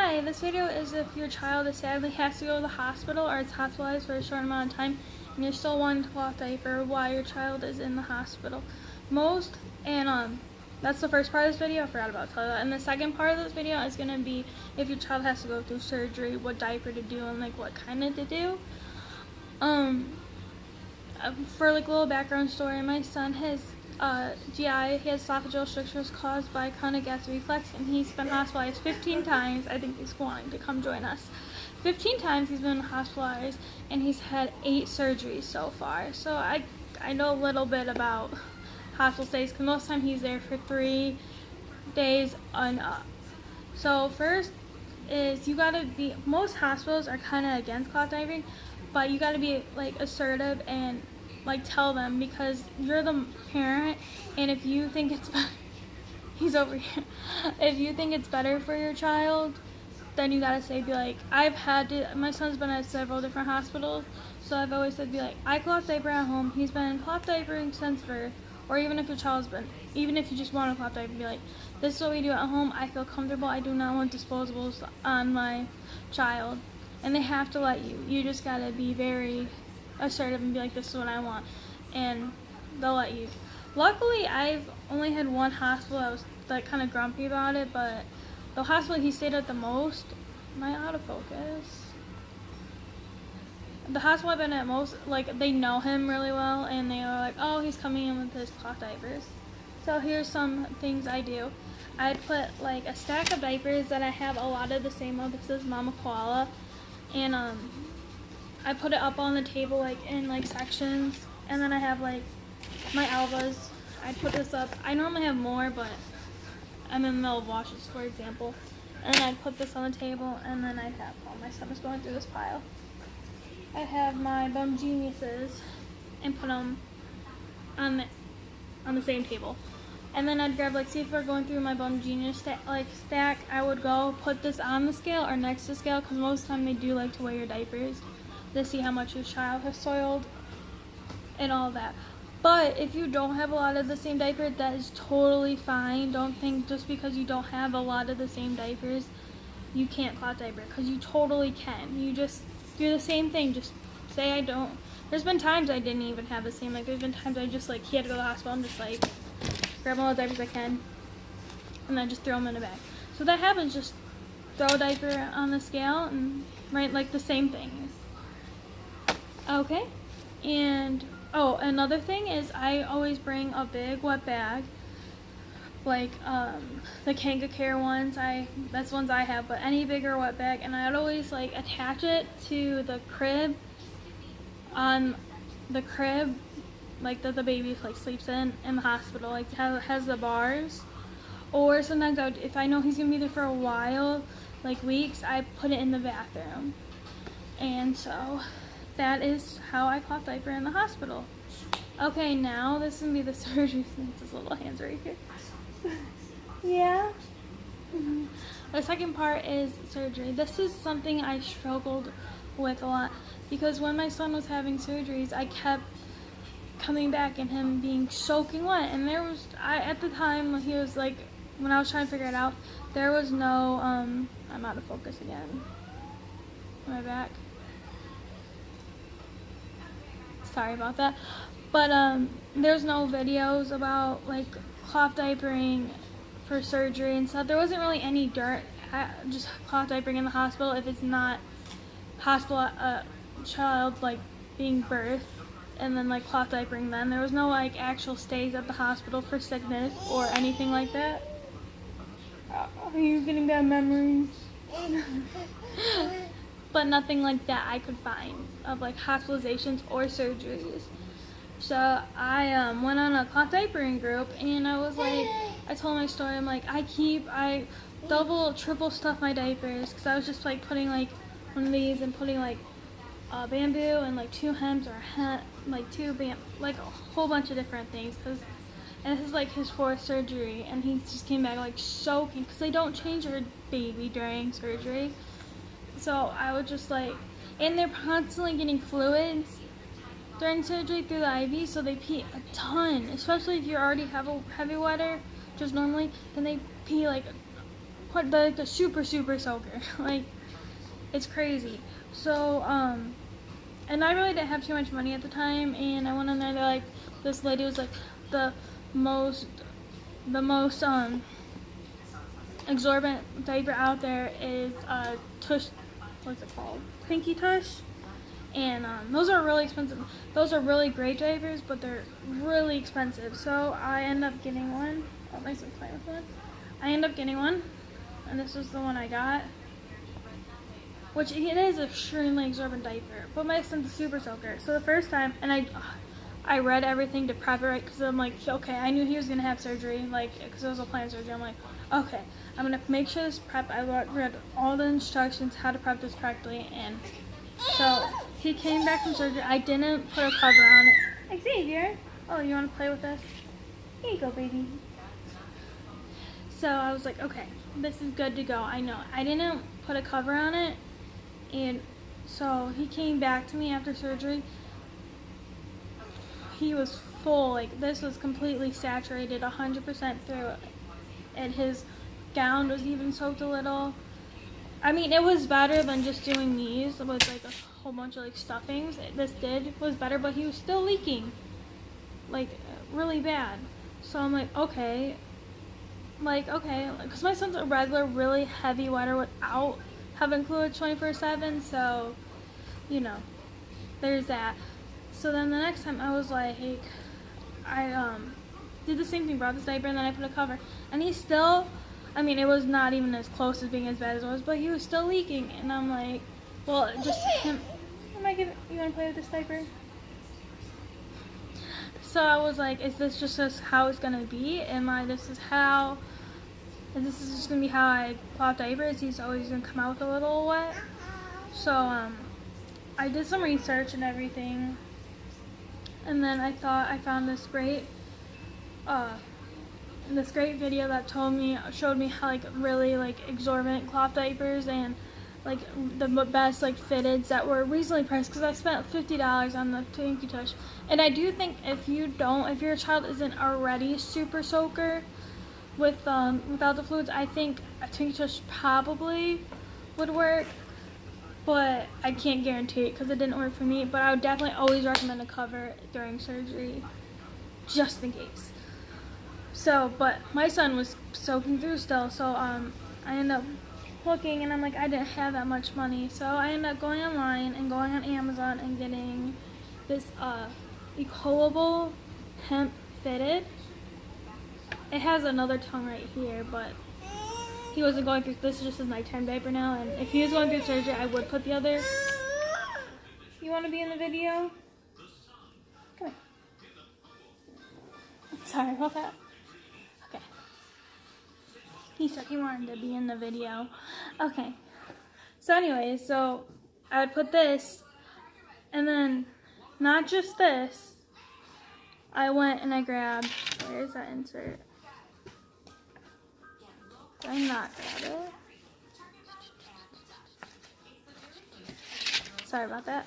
Hi, this video is if your child is sadly has to go to the hospital or is hospitalized for a short amount of time and you're still wanting to cloth diaper while your child is in the hospital. That's the first part of this video. I forgot about to tell you that. And the second part of this video is going to be if your child has to go through surgery, what diaper to do and like what kind of to do. For like a little background story, my son has GI, he has esophageal strictures caused by chronic acid reflux, and he's been hospitalized 15 times. I think he's wanting to come join us. 15 times he's been hospitalized, and he's had 8 surgeries so far. So I know a little bit about hospital stays, because most of the time he's there for 3 days and up. So first is you gotta be, most hospitals are kind of against cloth diving, but you gotta be like assertive and like tell them, because you're the parent, and if you think it's he's over here. If you think it's better for your child, then you gotta say, be like, my son's been at several different hospitals, so I've always said, be like, I cloth diaper at home, he's been cloth diapering since birth, or even if your child's been, even if you just want to cloth diaper, be like, this is what we do at home, I feel comfortable, I do not want disposables on my child, and they have to let you. You just gotta be very assertive and be like, this is what I want, and they'll let you. Luckily, I've only had one hospital I was like kind of grumpy about it, but the hospital he stayed at the most, am I out of focus? The hospital I've been at most, like, they know him really well, and they are like, oh, he's coming in with his cloth diapers. So here's some things I do. I'd put like a stack of diapers that I have a lot of the same one. This is Mama Koala, and I put it up on the table like in like sections, and then I have like my Alvas. I put this up. I normally have more, but I'm in the middle of washes, for example. And then I'd put this on the table, and then I'd have, oh, my son is going through this pile. I have my Bum Geniuses and put them on the same table. And then I'd grab, like, see if we're going through my Bum Genius stack, I would go put this on the scale or next to the scale, because most of the time they do like to weigh your diapers to see how much your child has soiled and all that. But if you don't have a lot of the same diaper, that is totally fine. Don't think just because you don't have a lot of the same diapers, you can't cloth diaper, because you totally can. You just do the same thing. Just say I don't. There's been times I didn't even have the same. Like, there's been times I just, like, he had to go to the hospital and just, like, grab all the diapers I can and then just throw them in a bag. So that happens. Just throw a diaper on the scale and write, like, the same thing. Okay, and oh, another thing is I always bring a big wet bag, like the Kanga Care ones. That's ones I have, but any bigger wet bag, and I'd always like attach it to the crib, on the crib, like that the baby like sleeps in the hospital, like has the bars. Or sometimes if I know he's gonna be there for a while, like weeks, I put it in the bathroom. And so that is how I cloth diaper in the hospital. Okay, now this is gonna be the surgery, since his little hands right here. Yeah. The second part is surgery. This is something I struggled with a lot, because when my son was having surgeries, I kept coming back and him being soaking wet. And at the time when he was like, when I was trying to figure it out, there was no, I'm out of focus again. Am I back? Sorry about that. But there's no videos about like cloth diapering for surgery and stuff. There wasn't really any just cloth diapering in the hospital if it's not hospital child like being birthed, and then like cloth diapering then. There was no like actual stays at the hospital for sickness or anything like that. Are you getting bad memories? But nothing like that I could find of like hospitalizations or surgeries. So I went on a cloth diapering group, and I was like, I told my story. I'm like, I double, triple stuff my diapers, because I was just like putting like one of these and putting like bamboo and like 2 hems or like like a whole bunch of different things. And this is like his 4th surgery, and he just came back like soaking, because they don't change your baby during surgery. So I would just like, and they're constantly getting fluids during surgery through the IV, so they pee a ton, especially if you already have a heavy wetter, just normally, then they pee like put the super soaker. Like, it's crazy. So, and I really didn't have too much money at the time, and I went in there, like, this lady was like, the most exorbitant diaper out there is Tush, what's it called? Pinky Tush. And those are really expensive. Those are really great diapers, but they're really expensive. So I end up getting one. Oh, my son's playing with one. I end up getting one, and this was the one I got. Which it is an extremely exorbitant diaper, but my son's a super soaker. So the first time, and I read everything to prep it right, because I'm like, okay, I knew he was gonna have surgery, like, because it was a planned surgery. I'm like, okay, I'm gonna make sure this prep. I read all the instructions how to prep this correctly, and so he came back from surgery. I didn't put a cover on it. Xavier, oh, you want to play with us? Here you go, baby. So I was like, okay, this is good to go. I know. I didn't put a cover on it, and so he came back to me after surgery. He was full, like, this was completely saturated 100% through, and his gown was even soaked a little. I mean, it was better than just doing these with like a whole bunch of like stuffings. This was better, but he was still leaking, like, really bad. So I'm like, okay, because my son's a regular, really heavy wetter without having fluids 24/7. So, you know, there's that. So then the next time I was like, I did the same thing, brought this diaper, and then I put a cover, and he still. I mean, it was not even as close as being as bad as it was, but he was still leaking, and I'm like, well, just him. You want to play with this diaper? So I was like, is this just how it's gonna be? This is just gonna be how I plop diapers? He's always gonna come out with a little wet. So I did some research and everything, and then I found this great video that showed me how like really like exorbitant cloth diapers and like the best like fitteds that were reasonably priced, because I spent $50 on the Pinky Tush. And I do think if your child isn't already super soaker with without the fluids, I think a Pinky Tush probably would work, but I can't guarantee it because it didn't work for me. But I would definitely always recommend a cover during surgery, just in case. So, but my son was soaking through still, so I ended up looking, and I'm like, I didn't have that much money, so I ended up going online and going on Amazon and getting this Ecolable hemp fitted. It has another tongue right here, but he wasn't going through. This is just his nighttime diaper now, and if he was going through surgery, I would put the other. You want to be in the video? Come here. Sorry about that. He said he wanted to be in the video. Okay. So anyways, so I would put this, and then not just this, I went and I grabbed, where's that insert? Did I not grab it? Sorry about that.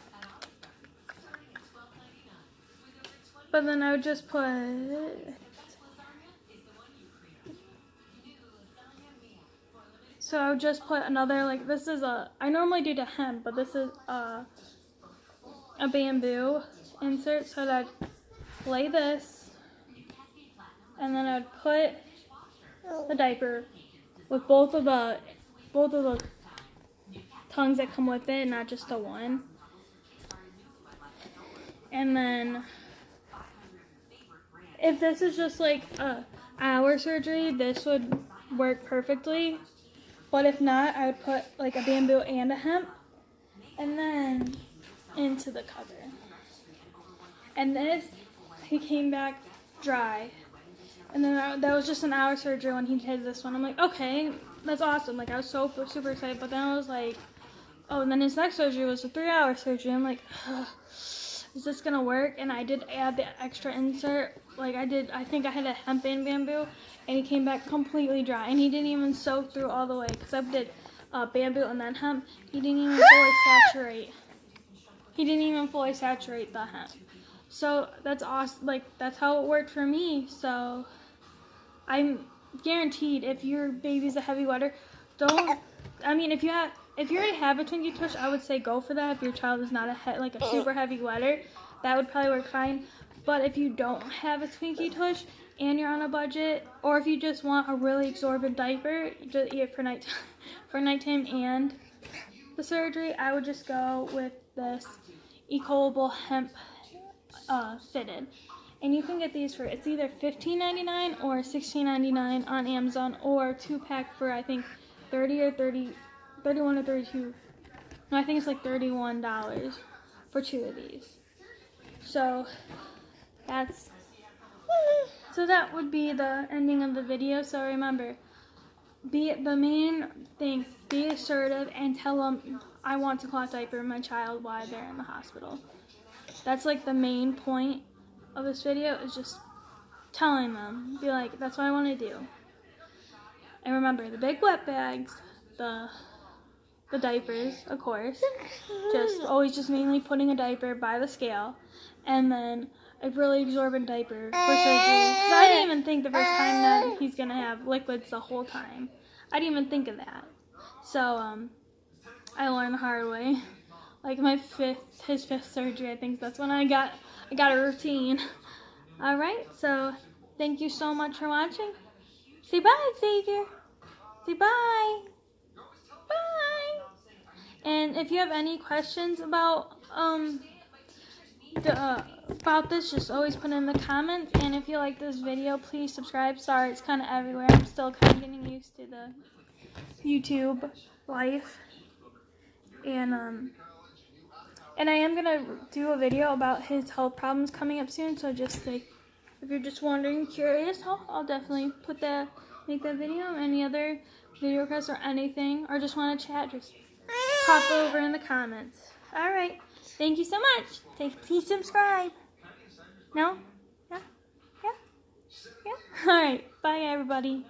But then I would just put, so I would just put another, like, this is I normally do the hemp, but this is a bamboo insert. So I'd lay this, and then I'd put the diaper with both of the tongues that come with it, not just the one. And then if this is just like hour surgery, this would work perfectly. But if not, I would put like a bamboo and a hemp, and then into the cover. And this, he came back dry. And then that was just an hour surgery when he did this one. I'm like, okay, that's awesome. Like, I was so super excited. But then I was like, oh, and then his next surgery was a 3-hour surgery. I'm like, ugh, is this gonna work? And I did add the extra insert. Like, I think I had a hemp and bamboo, and he came back completely dry. And he didn't even soak through all the way, because I did bamboo and then hemp. He didn't even fully saturate the hemp. So that's awesome. Like, that's how it worked for me. So I'm guaranteed if your baby's a heavy wetter, don't. I mean, if you already have a Twinkie tush, I would say go for that. If your child is not like a super heavy wetter, that would probably work fine. But if you don't have a Twinkie tush and you're on a budget, or if you just want a really exorbitant diaper, just eat it for nighttime and the surgery, I would just go with this Ecolable hemp fitted. And you can get these for, it's either $15.99 or $16.99 on Amazon, or 2-pack for I think 31 or 32. No, I think it's like $31 for 2 of these. So that would be the ending of the video. So remember, the main thing, be assertive and tell them I want to cloth diaper my child while they're in the hospital. That's like the main point of this video, is just telling them, be like, that's what I want to do. And remember, the big wet bags, the diapers, of course, just mainly putting a diaper by the scale, and then a really exorbitant diaper for surgery. Because I didn't even think the first time that he's gonna have liquids the whole time. I didn't even think of that. So I learned the hard way. Like his fifth surgery, I think that's when I got a routine. All right, so thank you so much for watching. Say bye, Xavier. Say bye. Bye. And if you have any questions about this, just always put it in the comments. And if you like this video, please subscribe. Sorry, it's kind of everywhere. I'm still kind of getting used to the YouTube life. And I am gonna do a video about his health problems coming up soon. So just like, if you're just wondering, curious, I'll definitely make that video. Any other video requests or anything, or just want to chat, just pop over in the comments. All right. Thank you so much. Please subscribe. No? Yeah? All right. Bye, everybody.